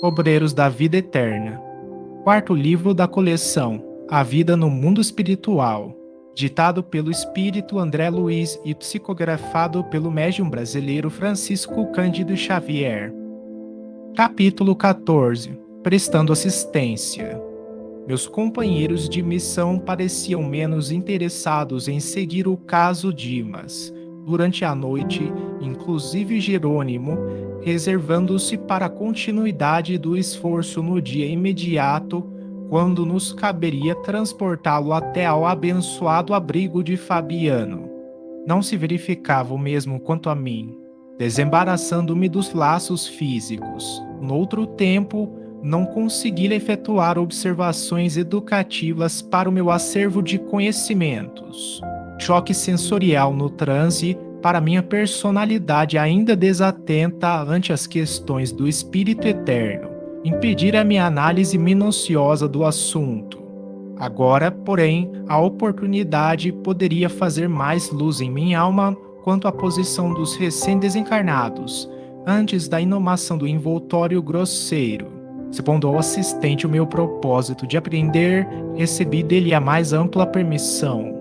Obreiros da Vida Eterna. Quarto livro da coleção, A Vida no Mundo Espiritual. Ditado pelo espírito André Luiz e psicografado pelo médium brasileiro Francisco Cândido Xavier. Capítulo 14. Prestando assistência. Meus companheiros de missão pareciam menos interessados em seguir o caso Dimas. Durante a noite, inclusive Jerônimo, reservando-se para a continuidade do esforço no dia imediato, quando nos caberia transportá-lo até ao abençoado abrigo de Fabiano. Não se verificava o mesmo quanto a mim, desembaraçando-me dos laços físicos. Noutro tempo, não consegui efetuar observações educativas para o meu acervo de conhecimentos. Choque sensorial no transe para minha personalidade ainda desatenta ante as questões do espírito eterno, impedir a minha análise minuciosa do assunto. Agora, porém, a oportunidade poderia fazer mais luz em minha alma quanto à posição dos recém-desencarnados, antes da inumação do envoltório grosseiro. Segundo ao assistente o meu propósito de aprender, recebi dele a mais ampla permissão.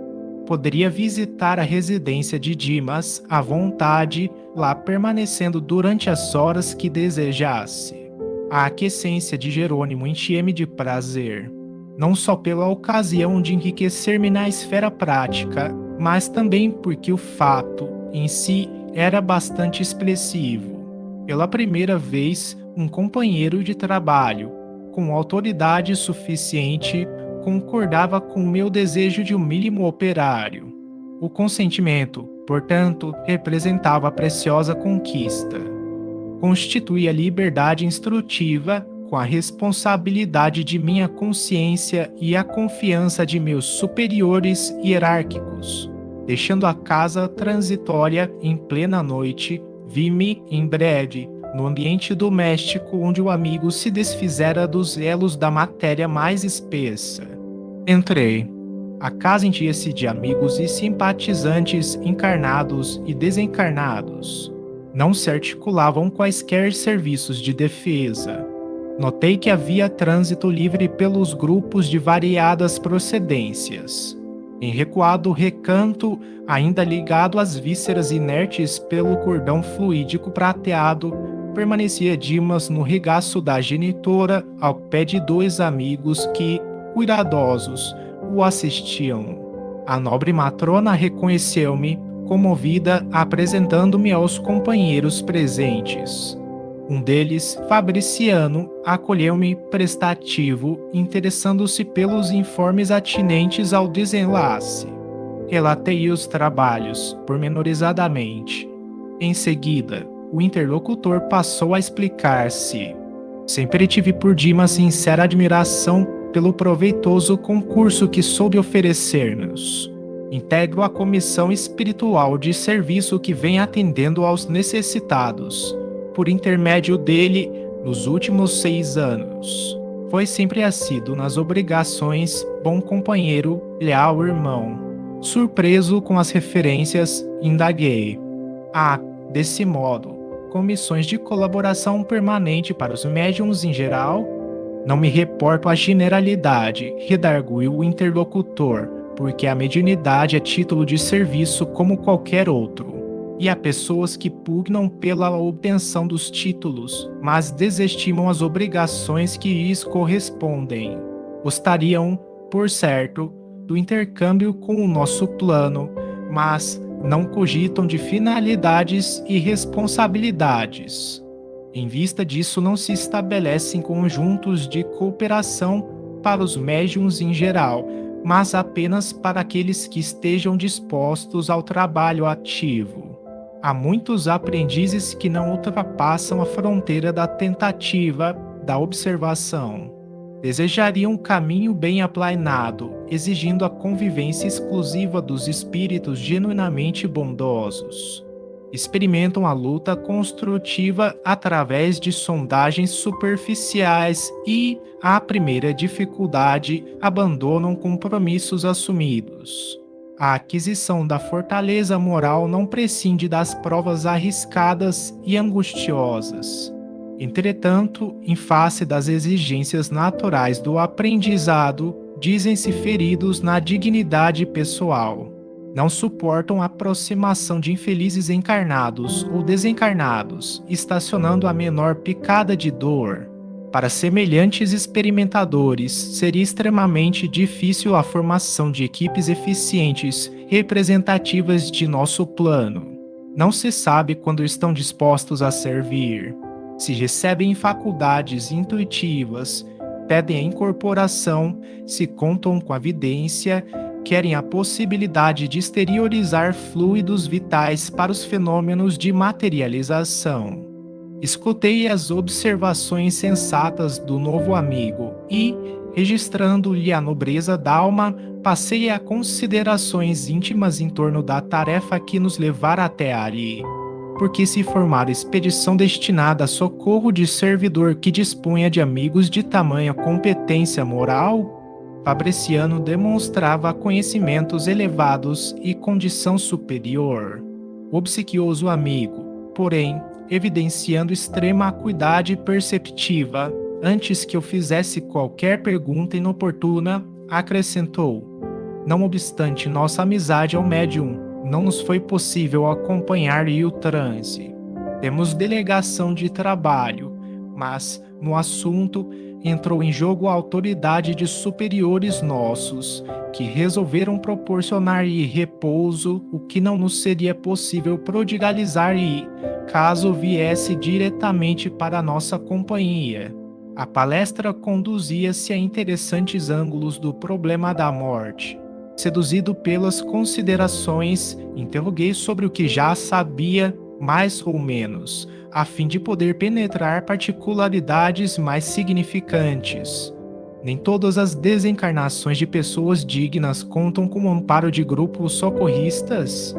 Poderia visitar a residência de Dimas à vontade, lá permanecendo durante as horas que desejasse. A aquiescência de Jerônimo enchia-me de prazer, não só pela ocasião de enriquecer-me na esfera prática, mas também porque o fato em si era bastante expressivo. Pela primeira vez, um companheiro de trabalho, com autoridade suficiente, concordava com o meu desejo de um mínimo operário. O consentimento, portanto, representava a preciosa conquista. Constituía a liberdade instrutiva com a responsabilidade de minha consciência e a confiança de meus superiores hierárquicos. Deixando a casa transitória em plena noite, vi-me, em breve, no ambiente doméstico onde o amigo se desfizera dos elos da matéria mais espessa. Entrei. A casa enchia-se de amigos e simpatizantes encarnados e desencarnados. Não se articulavam quaisquer serviços de defesa. Notei que havia trânsito livre pelos grupos de variadas procedências. Em recuado recanto, ainda ligado às vísceras inertes pelo cordão fluídico prateado, permanecia Dimas no regaço da genitora, ao pé de dois amigos que, cuidadosos, o assistiam. A nobre matrona reconheceu-me, comovida, apresentando-me aos companheiros presentes. Um deles, Fabriciano, acolheu-me prestativo, interessando-se pelos informes atinentes ao desenlace. Relatei os trabalhos, pormenorizadamente. Em seguida, o interlocutor passou a explicar-se. Sempre tive por Dimas sincera admiração pelo proveitoso concurso que soube oferecer-nos. Integro a comissão espiritual de serviço que vem atendendo aos necessitados. Por intermédio dele, nos últimos 6 anos. Foi sempre assíduo nas obrigações, bom companheiro, leal irmão. Surpreso com as referências, indaguei. Desse modo, comissões de colaboração permanente para os médiuns em geral? Não me reporto à generalidade, redarguiu o interlocutor, porque a mediunidade é título de serviço como qualquer outro. E há pessoas que pugnam pela obtenção dos títulos, mas desestimam as obrigações que lhes correspondem. Gostariam, por certo, do intercâmbio com o nosso plano, mas não cogitam de finalidades e responsabilidades. Em vista disso, não se estabelecem conjuntos de cooperação para os médiuns em geral, mas apenas para aqueles que estejam dispostos ao trabalho ativo. Há muitos aprendizes que não ultrapassam a fronteira da tentativa, da observação. Desejariam um caminho bem aplainado, exigindo a convivência exclusiva dos espíritos genuinamente bondosos. Experimentam a luta construtiva através de sondagens superficiais e, à primeira dificuldade, abandonam compromissos assumidos. A aquisição da fortaleza moral não prescinde das provas arriscadas e angustiosas. Entretanto, em face das exigências naturais do aprendizado, dizem-se feridos na dignidade pessoal. Não suportam a aproximação de infelizes encarnados ou desencarnados, estacionando a menor picada de dor. Para semelhantes experimentadores, seria extremamente difícil a formação de equipes eficientes representativas de nosso plano. Não se sabe quando estão dispostos a servir. Se recebem faculdades intuitivas, pedem a incorporação, se contam com a vidência, querem a possibilidade de exteriorizar fluidos vitais para os fenômenos de materialização. Escutei as observações sensatas do novo amigo e, registrando-lhe a nobreza d'alma, passei a considerações íntimas em torno da tarefa que nos levara até ali. Porque se formar expedição destinada a socorro de servidor que dispunha de amigos de tamanha competência moral? Fabriciano demonstrava conhecimentos elevados e condição superior. O obsequioso amigo, porém, evidenciando extrema acuidade perceptiva, antes que eu fizesse qualquer pergunta inoportuna, acrescentou: não obstante nossa amizade ao médium, não nos foi possível acompanhar-lhe o transe. Temos delegação de trabalho, mas, no assunto, entrou em jogo a autoridade de superiores nossos, que resolveram proporcionar-lhe repouso, o que não nos seria possível prodigalizar-lhe, caso viesse diretamente para nossa companhia. A palestra conduzia-se a interessantes ângulos do problema da morte. Seduzido pelas considerações, interroguei sobre o que já sabia, mais ou menos, a fim de poder penetrar particularidades mais significantes. Nem todas as desencarnações de pessoas dignas contam com o amparo de grupos socorristas?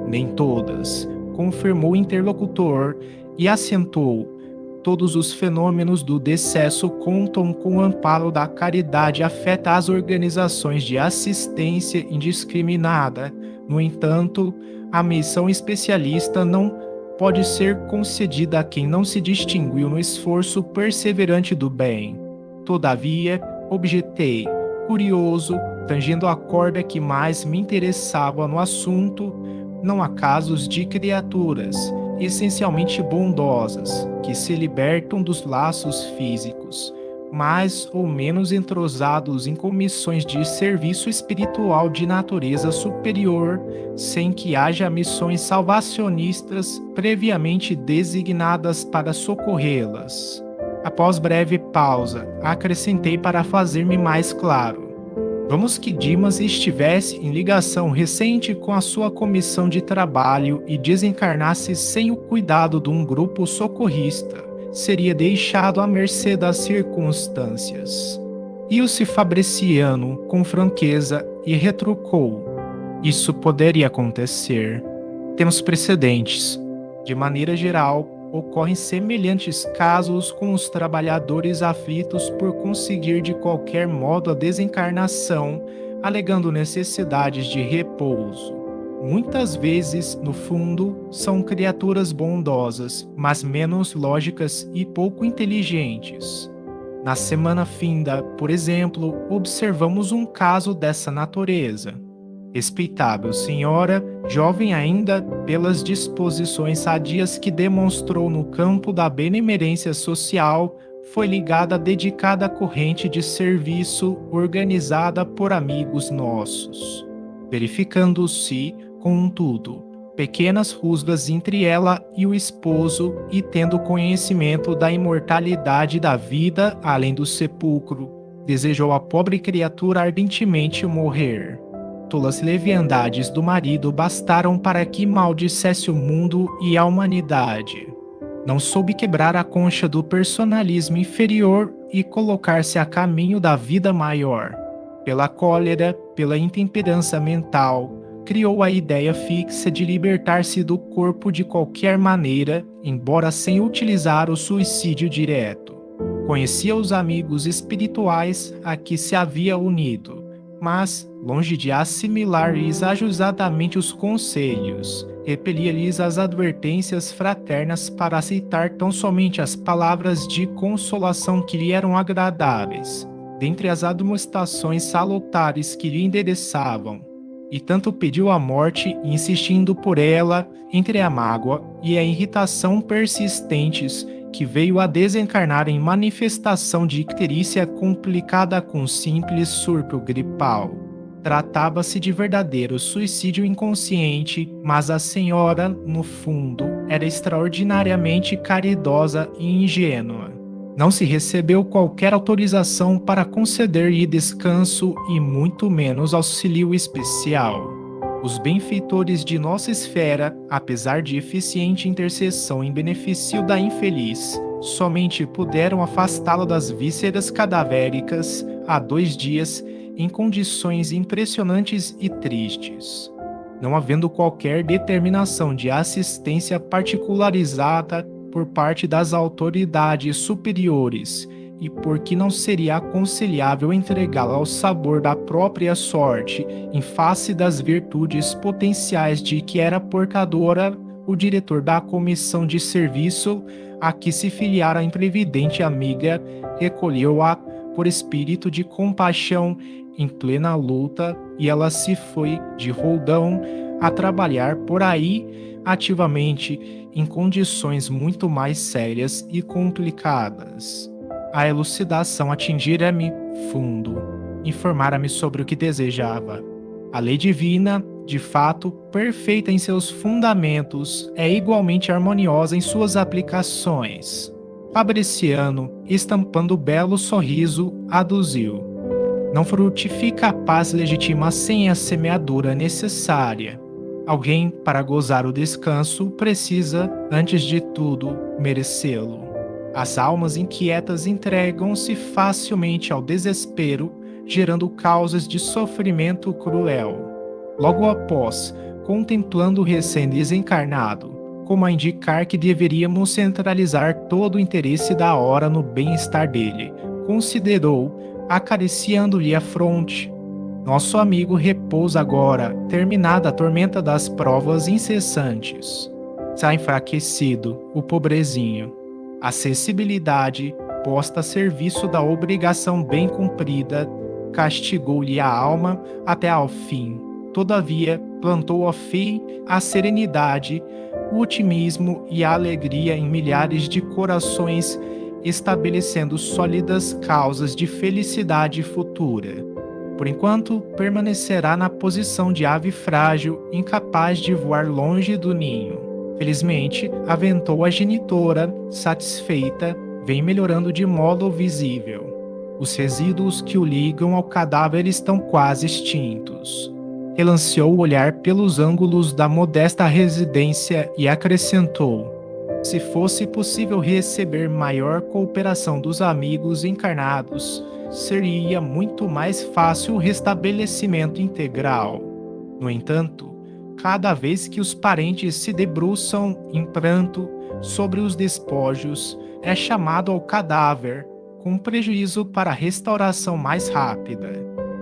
Nem todas, confirmou o interlocutor e acentuou: todos os fenômenos do decesso contam com o amparo da caridade afeta as organizações de assistência indiscriminada. No entanto, a missão especialista não pode ser concedida a quem não se distinguiu no esforço perseverante do bem. Todavia, objetei, curioso, tangendo a corda que mais me interessava no assunto, não há casos de criaturas, essencialmente bondosas, que se libertam dos laços físicos, mais ou menos entrosados em comissões de serviço espiritual de natureza superior, sem que haja missões salvacionistas previamente designadas para socorrê-las. Após breve pausa, acrescentei para fazer-me mais claro: vamos que Dimas estivesse em ligação recente com a sua comissão de trabalho e desencarnasse sem o cuidado de um grupo socorrista, seria deixado à mercê das circunstâncias. Riu-se Fabriciano com franqueza e retrucou: isso poderia acontecer. Temos precedentes. De maneira geral, ocorrem semelhantes casos com os trabalhadores aflitos por conseguir de qualquer modo a desencarnação, alegando necessidades de repouso. Muitas vezes, no fundo, são criaturas bondosas, mas menos lógicas e pouco inteligentes. Na semana finda, por exemplo, observamos um caso dessa natureza. Respeitável senhora, jovem ainda pelas disposições sadias que demonstrou no campo da benemerência social, foi ligada à dedicada corrente de serviço organizada por amigos nossos. Verificando-se, contudo, pequenas rusgas entre ela e o esposo, e tendo conhecimento da imortalidade da vida além do sepulcro, desejou a pobre criatura ardentemente morrer. Tolas leviandades do marido bastaram para que maldissesse o mundo e a humanidade. Não soube quebrar a concha do personalismo inferior e colocar-se a caminho da vida maior. Pela cólera, pela intemperança mental, criou a ideia fixa de libertar-se do corpo de qualquer maneira, embora sem utilizar o suicídio direto. Conhecia os amigos espirituais a que se havia unido, mas, longe de assimilar exajusadamente os conselhos, repelia-lhes as advertências fraternas para aceitar tão somente as palavras de consolação que lhe eram agradáveis, dentre as admoestações salutares que lhe endereçavam, e tanto pediu a morte, insistindo por ela, entre a mágoa e a irritação persistentes, que veio a desencarnar em manifestação de icterícia complicada com simples surto gripal. Tratava-se de verdadeiro suicídio inconsciente, mas a senhora, no fundo, era extraordinariamente caridosa e ingênua. Não se recebeu qualquer autorização para conceder-lhe descanso e muito menos auxílio especial. Os benfeitores de nossa esfera, apesar de eficiente intercessão em benefício da infeliz, somente puderam afastá-la das vísceras cadavéricas há 2 dias em condições impressionantes e tristes. Não havendo qualquer determinação de assistência particularizada por parte das autoridades superiores e porque não seria aconselhável entregá-la ao sabor da própria sorte em face das virtudes potenciais de que era portadora, o diretor da comissão de serviço a que se filiara a imprevidente amiga recolheu-a por espírito de compaixão em plena luta e ela se foi de roldão a trabalhar por aí ativamente em condições muito mais sérias e complicadas. A elucidação atingira-me fundo, informara-me sobre o que desejava. A lei divina, de fato, perfeita em seus fundamentos, é igualmente harmoniosa em suas aplicações. Fabriciano, estampando belo sorriso, aduziu: não frutifica a paz legítima sem a semeadura necessária. Alguém, para gozar o descanso, precisa, antes de tudo, merecê-lo. As almas inquietas entregam-se facilmente ao desespero, gerando causas de sofrimento cruel. Logo após, contemplando o recém-desencarnado, como a indicar que deveríamos centralizar todo o interesse da hora no bem-estar dele, considerou, acariciando-lhe a fronte: nosso amigo repousa agora, terminada a tormenta das provas incessantes. Está enfraquecido, o pobrezinho. A sensibilidade, posta a serviço da obrigação bem cumprida, castigou-lhe a alma até ao fim. Todavia, plantou a fé, a serenidade, o otimismo e a alegria em milhares de corações, estabelecendo sólidas causas de felicidade futura. Por enquanto, permanecerá na posição de ave frágil, incapaz de voar longe do ninho. Felizmente, aventou a genitora, satisfeita, vem melhorando de modo visível. Os resíduos que o ligam ao cadáver estão quase extintos. Relanceou o olhar pelos ângulos da modesta residência e acrescentou: se fosse possível receber maior cooperação dos amigos encarnados, seria muito mais fácil o restabelecimento integral. No entanto, cada vez que os parentes se debruçam em pranto sobre os despojos, é chamado ao cadáver, com prejuízo para a restauração mais rápida.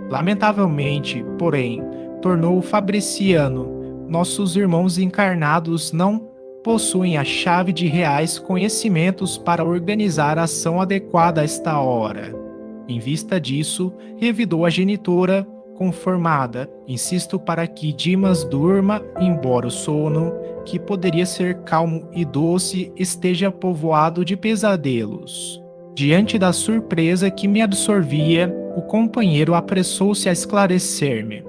Lamentavelmente, porém, tornou Fabriciano, nossos irmãos encarnados não possuem a chave de reais conhecimentos para organizar a ação adequada a esta hora. Em vista disso, revidou a genitora, conformada, insisto para que Dimas durma, embora o sono, que poderia ser calmo e doce, esteja povoado de pesadelos. Diante da surpresa que me absorvia, o companheiro apressou-se a esclarecer-me.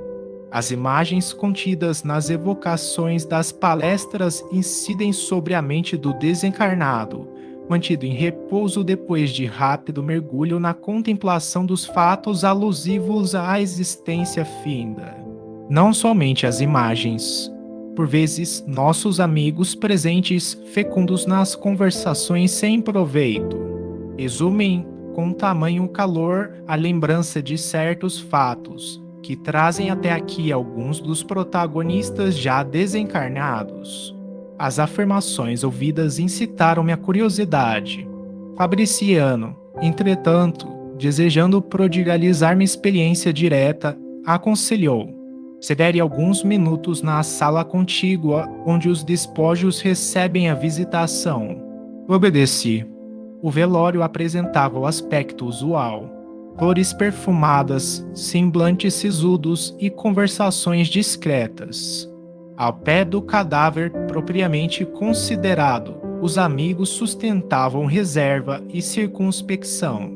As imagens contidas nas evocações das palestras incidem sobre a mente do desencarnado, mantido em repouso depois de rápido mergulho na contemplação dos fatos alusivos à existência finda. Não somente as imagens. Por vezes, nossos amigos presentes, fecundos nas conversações sem proveito, exumem com tamanho calor a lembrança de certos fatos, que trazem até aqui alguns dos protagonistas já desencarnados. As afirmações ouvidas incitaram minha curiosidade. Fabriciano, entretanto, desejando prodigalizar minha experiência direta, aconselhou: Cedere alguns minutos na sala contígua, onde os despojos recebem a visitação. Obedeci. O velório apresentava o aspecto usual. Flores perfumadas, semblantes sisudos e conversações discretas. Ao pé do cadáver propriamente considerado, os amigos sustentavam reserva e circunspecção.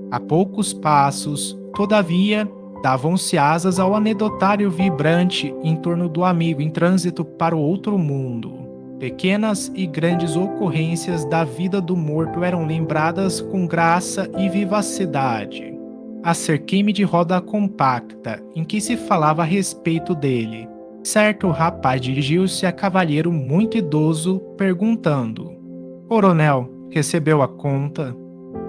A poucos passos, todavia, davam-se asas ao anedotário vibrante em torno do amigo em trânsito para o outro mundo. Pequenas e grandes ocorrências da vida do morto eram lembradas com graça e vivacidade. Acerquei-me de roda compacta, em que se falava a respeito dele. Certo rapaz dirigiu-se a cavalheiro muito idoso, perguntando: "Coronel, recebeu a conta?"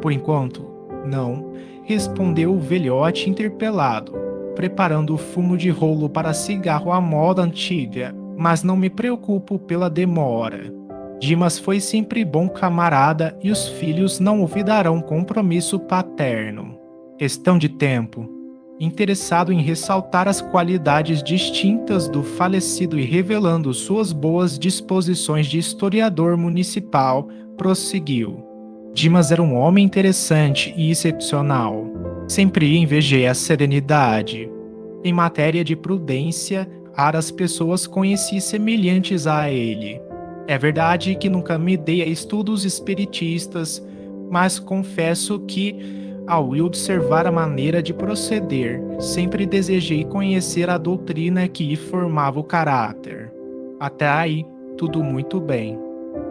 "Por enquanto, não", respondeu o velhote interpelado, preparando o fumo de rolo para cigarro à moda antiga, "mas não me preocupo pela demora. Dimas foi sempre bom camarada e os filhos não olvidarão compromisso paterno. Questão de tempo." Interessado em ressaltar as qualidades distintas do falecido e revelando suas boas disposições de historiador municipal, prosseguiu: "Dimas era um homem interessante e excepcional. Sempre invejei a serenidade. Em matéria de prudência, raras pessoas conheci semelhantes a ele. É verdade que nunca me dei a estudos espiritistas, mas confesso que, ao observar a maneira de proceder, sempre desejei conhecer a doutrina que lhe formava o caráter. Até aí, tudo muito bem.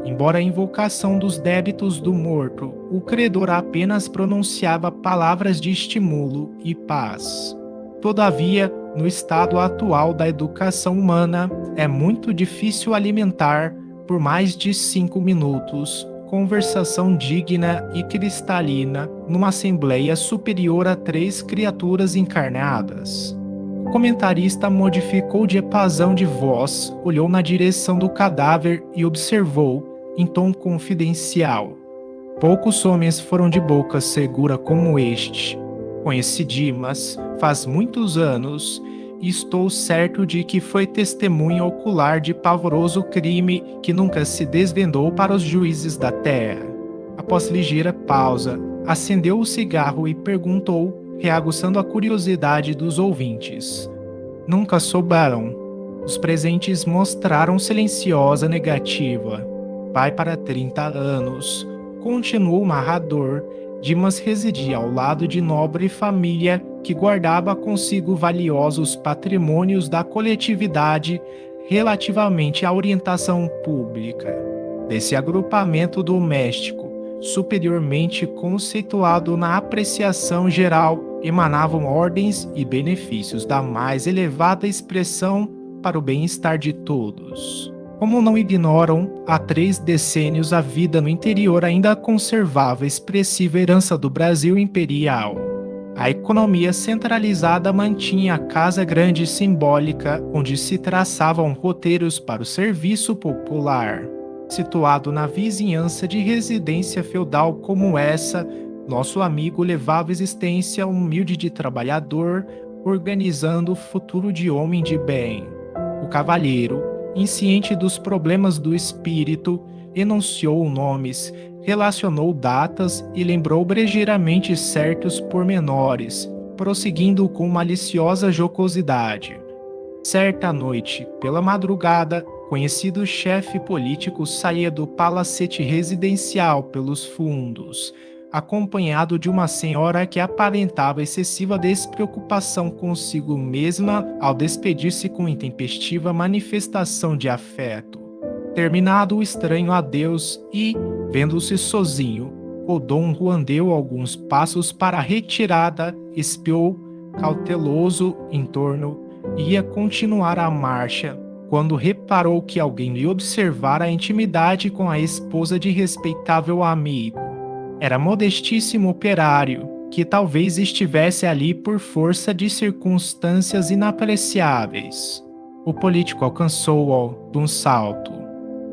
Embora a invocação dos débitos do morto, o credor apenas pronunciava palavras de estímulo e paz. Todavia, no estado atual da educação humana, é muito difícil alimentar, por mais de 5 minutos, conversação digna e cristalina numa assembleia superior a 3 criaturas encarnadas. O comentarista modificou o diapasão de voz, olhou na direção do cadáver e observou, em tom confidencial: "Poucos homens foram de boca segura como este. Conheci Dimas faz muitos anos e estou certo de que foi testemunha ocular de pavoroso crime que nunca se desvendou para os juízes da terra." Após ligeira pausa, acendeu o cigarro e perguntou, reaguçando a curiosidade dos ouvintes: "Nunca souberam?" Os presentes mostraram silenciosa negativa. "Vai para 30 anos", continuou o narrador. "Dimas residia ao lado de nobre família que guardava consigo valiosos patrimônios da coletividade relativamente à orientação pública. Desse agrupamento doméstico, superiormente conceituado na apreciação geral, emanavam ordens e benefícios da mais elevada expressão para o bem-estar de todos. Como não ignoram, há 3 decênios a vida no interior ainda conservava expressiva herança do Brasil imperial. A economia centralizada mantinha a casa grande e simbólica, onde se traçavam roteiros para o serviço popular. Situado na vizinhança de residência feudal como essa, nosso amigo levava existência humilde de trabalhador, organizando o futuro de homem de bem. O cavalheiro, insciente dos problemas do espírito, enunciou nomes, relacionou datas e lembrou brejeiramente certos pormenores, prosseguindo com maliciosa jocosidade. Certa noite, pela madrugada, conhecido chefe político saía do palacete residencial pelos fundos, acompanhado de uma senhora que aparentava excessiva despreocupação consigo mesma ao despedir-se com intempestiva manifestação de afeto. Terminado o estranho adeus e, vendo-se sozinho, o Dom Juan deu alguns passos para a retirada, espiou, cauteloso, em torno, e ia continuar a marcha, quando reparou que alguém lhe observara a intimidade com a esposa de respeitável amigo. Era modestíssimo operário, que talvez estivesse ali por força de circunstâncias inapreciáveis. O político alcançou-o de um salto.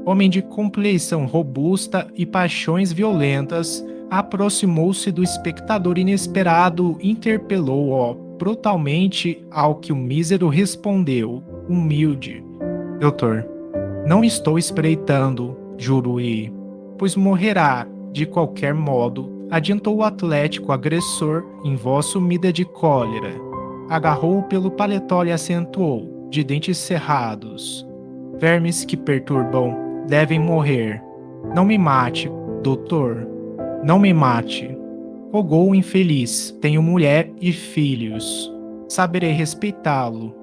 Homem de compleição robusta e paixões violentas, aproximou-se do espectador inesperado e interpelou-o, brutalmente, ao que o mísero respondeu, humilde: Doutor, não estou espreitando, juro-lhe, pois morrerá, de qualquer modo, adiantou o atlético agressor em voz sumida de cólera. Agarrou-o pelo paletó e acentuou, de dentes cerrados: Vermes que perturbam devem morrer. Não me mate, doutor, não me mate. Rogou o infeliz: tenho mulher e filhos. Saberei respeitá-lo.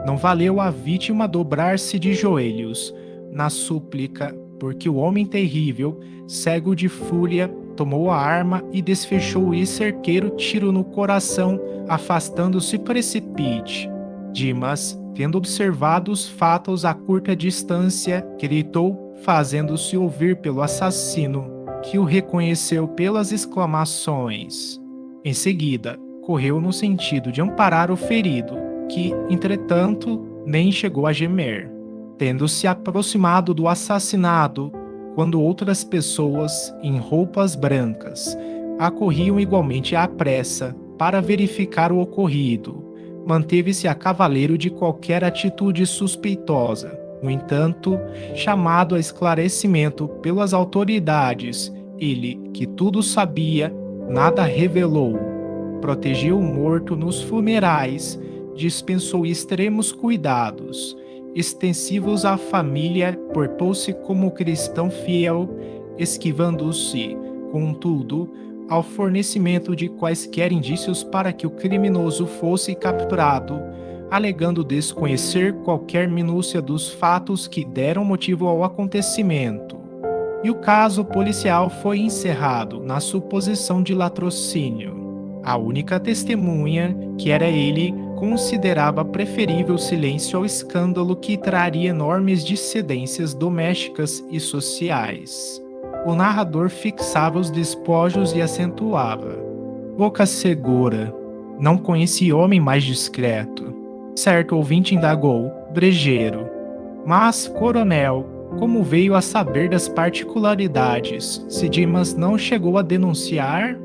Não valeu a vítima dobrar-se de joelhos na súplica, porque o homem terrível, cego de fúria, tomou a arma e desfechou-lhe certeiro tiro no coração, afastando-se precipite. Dimas, tendo observado os fatos a curta distância, gritou, fazendo-se ouvir pelo assassino, que o reconheceu pelas exclamações. Em seguida, correu no sentido de amparar o ferido, que, entretanto, nem chegou a gemer, tendo-se aproximado do assassinado, quando outras pessoas, em roupas brancas, acorriam igualmente à pressa para verificar o ocorrido. Manteve-se a cavaleiro de qualquer atitude suspeitosa. No entanto, chamado a esclarecimento pelas autoridades, ele, que tudo sabia, nada revelou. Protegeu o morto nos funerais, dispensou extremos cuidados, extensivos à família, portou-se como cristão fiel, esquivando-se, contudo, ao fornecimento de quaisquer indícios para que o criminoso fosse capturado, alegando desconhecer qualquer minúcia dos fatos que deram motivo ao acontecimento. E o caso policial foi encerrado na suposição de latrocínio. A única testemunha, que era ele, considerava preferível silêncio ao escândalo que traria enormes dissidências domésticas e sociais. O narrador fixava os despojos e acentuava: boca segura, não conheci homem mais discreto. Certo ouvinte indagou, brejeiro: mas, coronel, como veio a saber das particularidades, se Dimas não chegou a denunciar?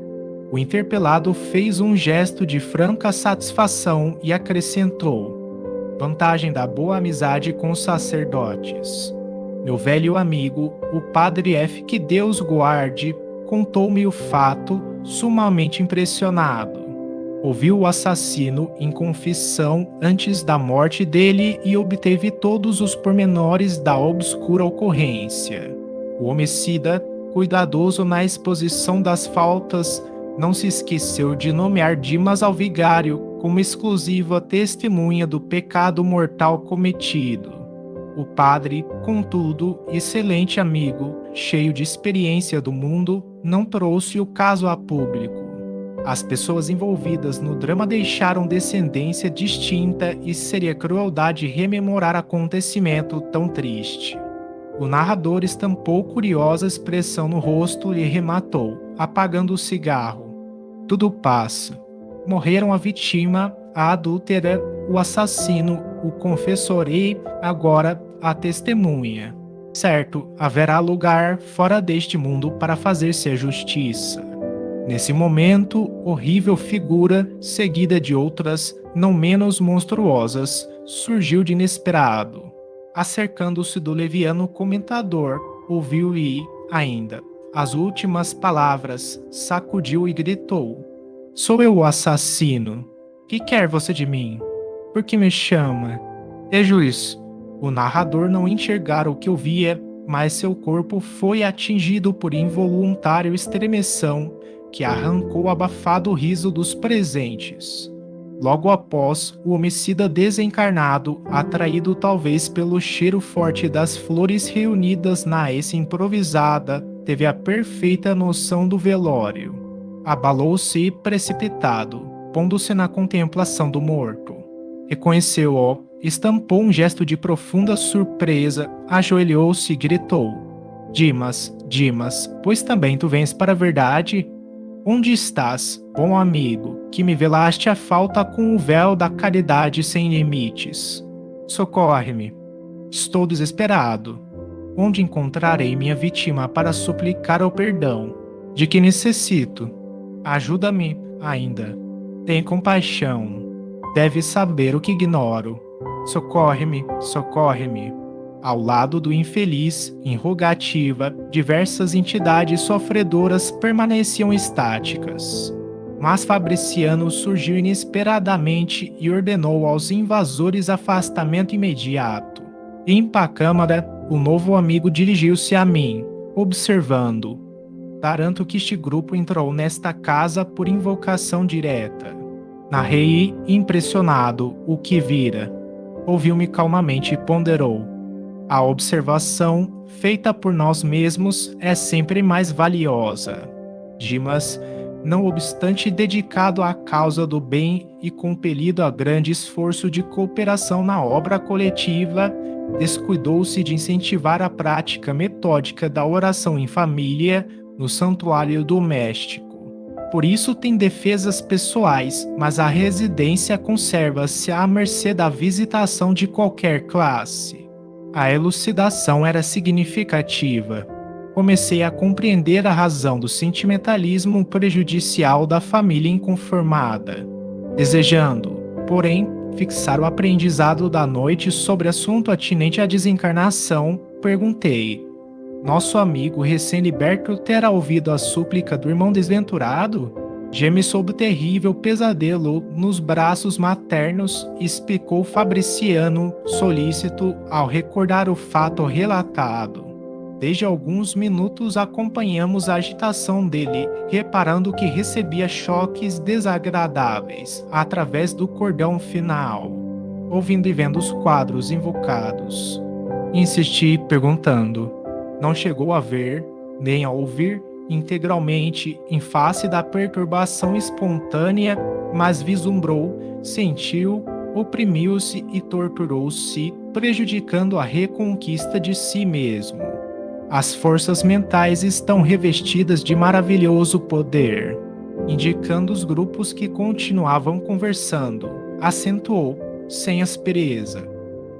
O interpelado fez um gesto de franca satisfação e acrescentou: vantagem da boa amizade com os sacerdotes. Meu velho amigo, o padre F., que Deus guarde, contou-me o fato, sumamente impressionado. Ouviu o assassino em confissão antes da morte dele e obteve todos os pormenores da obscura ocorrência. O homicida, cuidadoso na exposição das faltas, não se esqueceu de nomear Dimas ao vigário como exclusiva testemunha do pecado mortal cometido. O padre, contudo, excelente amigo, cheio de experiência do mundo, não trouxe o caso a público. As pessoas envolvidas no drama deixaram descendência distinta e seria crueldade rememorar acontecimento tão triste. O narrador estampou curiosa expressão no rosto e rematou, apagando o cigarro: tudo passa. Morreram a vítima, a adúltera, o assassino, o confessor e, agora, a testemunha. Certo, haverá lugar fora deste mundo para fazer-se a justiça. Nesse momento, horrível figura, seguida de outras, não menos monstruosas, surgiu de inesperado. Acercando-se do leviano comentador, ouviu-lhe, ainda, as últimas palavras, sacudiu e gritou: sou eu o assassino. Que quer você de mim? Por que me chama? É juiz. O narrador não enxergara o que ouvia, mas seu corpo foi atingido por involuntário estremeção, que arrancou o abafado riso dos presentes. Logo após, o homicida desencarnado, atraído talvez pelo cheiro forte das flores reunidas na esse improvisada, teve a perfeita noção do velório. Abalou-se precipitado, pondo-se na contemplação do morto. Reconheceu-o, estampou um gesto de profunda surpresa, ajoelhou-se e gritou: Dimas, Dimas, pois também tu vens para a verdade? Onde estás, bom amigo, que me velaste a falta com o véu da caridade sem limites? Socorre-me. Estou desesperado. Onde encontrarei minha vítima para suplicar o perdão? De que necessito? Ajuda-me, ainda. Tem compaixão. Deve saber o que ignoro. Socorre-me, socorre-me. Ao lado do infeliz, em rogativa, diversas entidades sofredoras permaneciam estáticas. Mas Fabriciano surgiu inesperadamente e ordenou aos invasores afastamento imediato. Limpa a câmara, o novo amigo dirigiu-se a mim, observando. Garanto que este grupo entrou nesta casa por invocação direta. Narrei, impressionado, o que vira. Ouviu-me calmamente e ponderou. A observação, feita por nós mesmos, é sempre mais valiosa. Dimas, não obstante dedicado à causa do bem e compelido a grande esforço de cooperação na obra coletiva, descuidou-se de incentivar a prática metódica da oração em família no santuário doméstico. Por isso tem defesas pessoais, mas a residência conserva-se à mercê da visitação de qualquer classe. A elucidação era significativa. Comecei a compreender a razão do sentimentalismo prejudicial da família inconformada. Desejando, porém, fixar o aprendizado da noite sobre assunto atinente à desencarnação, perguntei: nosso amigo recém-liberto terá ouvido a súplica do irmão desventurado? Geme sob o terrível pesadelo nos braços maternos, explicou Fabriciano, solícito, ao recordar o fato relatado. Desde alguns minutos acompanhamos a agitação dele, reparando que recebia choques desagradáveis através do cordão final, ouvindo e vendo os quadros invocados. Insisti, perguntando. Não chegou a ver, nem a ouvir integralmente em face da perturbação espontânea, mas vislumbrou, sentiu, oprimiu-se e torturou-se, prejudicando a reconquista de si mesmo. As forças mentais estão revestidas de maravilhoso poder, indicando os grupos que continuavam conversando, acentuou, sem aspereza.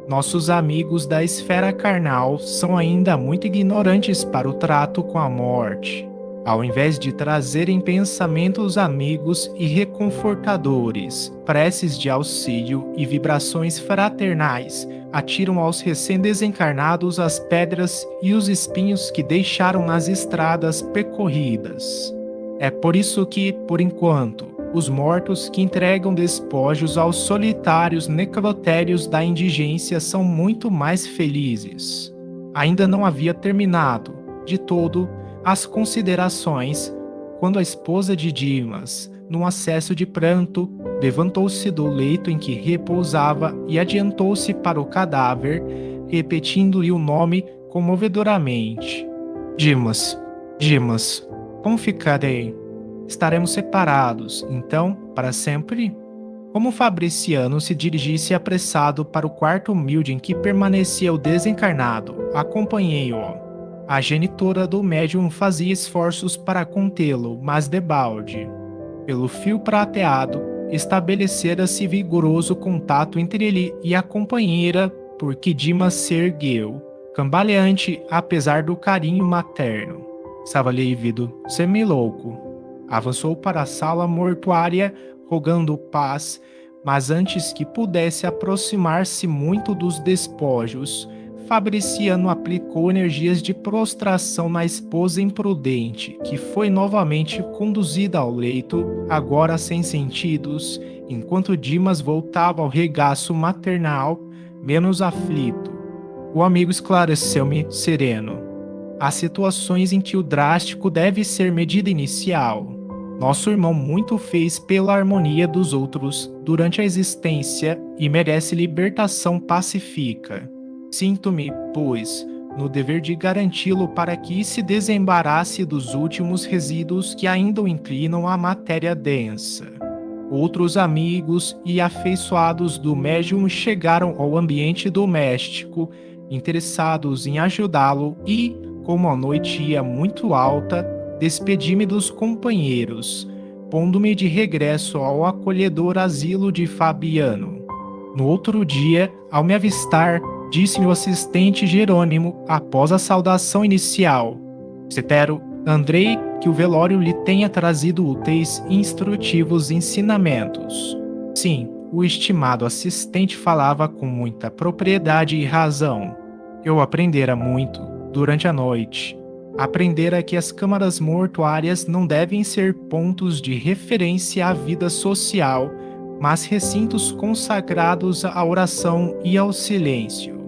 Nossos amigos da esfera carnal são ainda muito ignorantes para o trato com a morte. Ao invés de trazerem pensamentos amigos e reconfortadores, preces de auxílio e vibrações fraternais, atiram aos recém-desencarnados as pedras e os espinhos que deixaram nas estradas percorridas. É por isso que, por enquanto, os mortos que entregam despojos aos solitários necrotérios da indigência são muito mais felizes. Ainda não havia terminado, de todo, as considerações, quando a esposa de Dimas, num acesso de pranto, levantou-se do leito em que repousava e adiantou-se para o cadáver, repetindo-lhe o nome comovedoramente. Dimas, Dimas, como ficarei? Estaremos separados, então, para sempre? Como Fabriciano se dirigisse apressado para o quarto humilde em que permanecia o desencarnado, acompanhei-o. A genitora do médium fazia esforços para contê-lo, mas debalde. Pelo fio prateado, estabelecera-se vigoroso contato entre ele e a companheira, porque Dimas se ergueu, cambaleante apesar do carinho materno. Estava lívido, semilouco. Avançou para a sala mortuária, rogando paz, mas antes que pudesse aproximar-se muito dos despojos, Fabriciano aplicou energias de prostração na esposa imprudente, que foi novamente conduzida ao leito, agora sem sentidos, enquanto Dimas voltava ao regaço maternal, menos aflito. O amigo esclareceu-me sereno. Há situações em que o drástico deve ser medida inicial. Nosso irmão muito fez pela harmonia dos outros durante a existência e merece libertação pacífica. Sinto-me, pois, no dever de garanti-lo para que se desembarace dos últimos resíduos que ainda o inclinam à matéria densa. Outros amigos e afeiçoados do médium chegaram ao ambiente doméstico, interessados em ajudá-lo e, como a noite ia muito alta, despedi-me dos companheiros, pondo-me de regresso ao acolhedor asilo de Fabiano. No outro dia, ao me avistar, disse-me o assistente Jerônimo, após a saudação inicial: Cetero, Andrei, que o velório lhe tenha trazido úteis e instrutivos ensinamentos. Sim, O estimado assistente falava com muita propriedade e razão. Eu aprendera muito durante a noite. Aprendera que as câmaras mortuárias não devem ser pontos de referência à vida social, mas recintos consagrados à oração e ao silêncio.